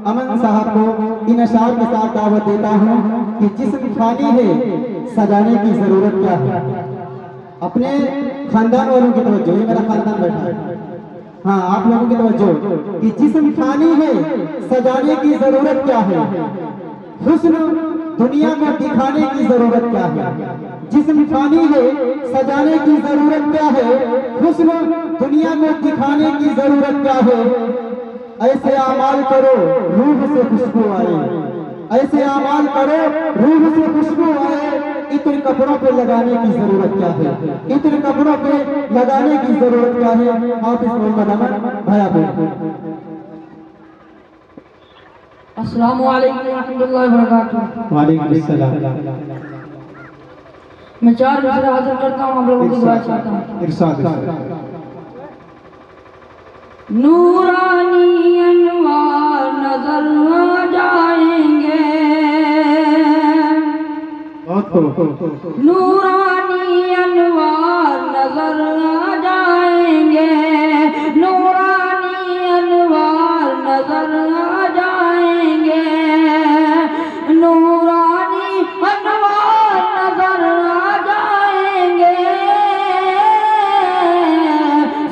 अमन साहब को इन अशार के साथ दावत देता हूँ कि जिस्म फानी है सजाने की जरूरत क्या है। अपने खानदान वालों की तवज्जो, ये मेरा खानदान बैठा है, हाँ आप लोगों की तवज्जो कि जिस्म फानी है सजाने की जरूरत क्या है। हुस्न दुनिया को दिखाने की जरूरत क्या है। जिस्म फानी है सजाने की जरूरत क्या है। हुस्न दुनिया को दिखाने की जरूरत क्या है। ऐसे आमाल करो रूह से खुशबू आए। ऐसे आमाल करो रूह से खुशबू आए। इत्र कपड़ों पे लगाने की जरूरत क्या है। इत्र कपड़ों पे लगाने की जरूरत क्या है। हाफिज मोहम्मद अमन भया बोल। अस्सलाम वालेकुम रहमतुल्लाहि व बरकातुहू। वालेकुम अस्सलाम। मैं 4 मिसरे हाजिर करता हूँ, आप लोगों की दुआ चाहता हूँ। इरशाद। नूरानी अनवार नजर आ जाएंगे। नूरानी अनवार नजर आ जाएंगे। नूरानी अनवार नजर आ जाएंगे। नूरानी अनवार नजर आ जाएंगे।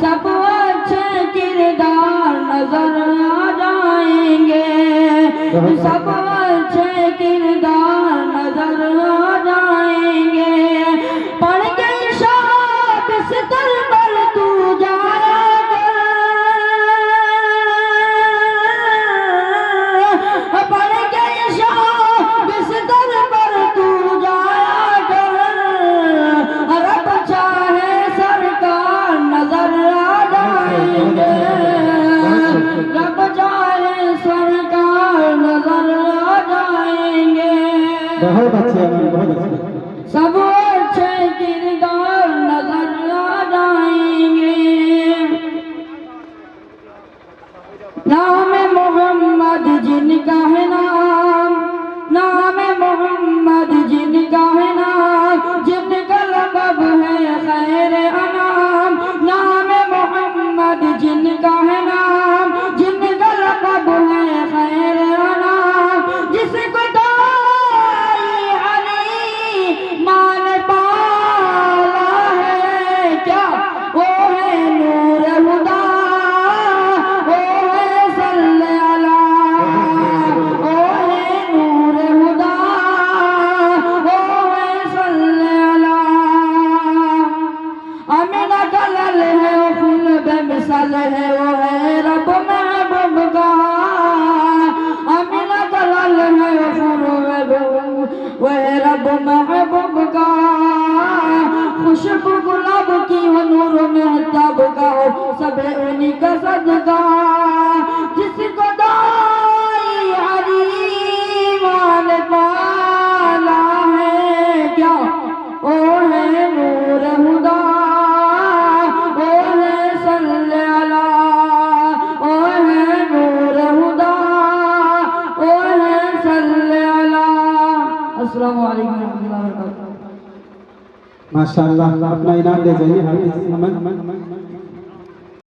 सब अच्छे किरदार नजर आ जाएंगे। सब अच्छे किरदार नजर आ जाएंगे। पढ़ गई शाह बिस्तर पर तू जाया कर। पढ़ गई शाह बिस्तर पर तू जाया कर। रब चाहे सरकार नजर आ जाएंगे। रब चाहे सरकार नजर आ जाएंगे। बहुत अच्छे, बहुत अच्छे। सब अच्छे किरदार नजर आ जाएंगे। नाम मोहम्मद जिनका है नाम। नाम मोहम्मद जिनका है नाम। जिनका लक़ब है खैर अनाम। नाम मोहम्मद जिनका है नाम। जिनका लक़ब है खैर अनाम। जिसको दाई अली मान पाला है क्या वो है नूर हुदा। वो है सल्ले अला। वो है नूर हुदा। वो है सल्ले अला। अमीना का लल है वो खून बेमिसाल है। वो है रब महबूब का। अमीना का लल है वो खून वो है रब महबूब का। खुशबू गुलाब की हो नूर मेहताब का हो सब उन्हीं का सदका। जिसको दाई अली मान पाला है क्या ओ है नूर हुदा। ओ है सल्ले अला। ओ है नूर हुदा। ओ है सल्ले अला। अस्सलाम वालेकुम रहमतुल्लाहि व बरकातुहू। माशाअल्लाह, अपना इनाम ले जाइए हाफिज अमन।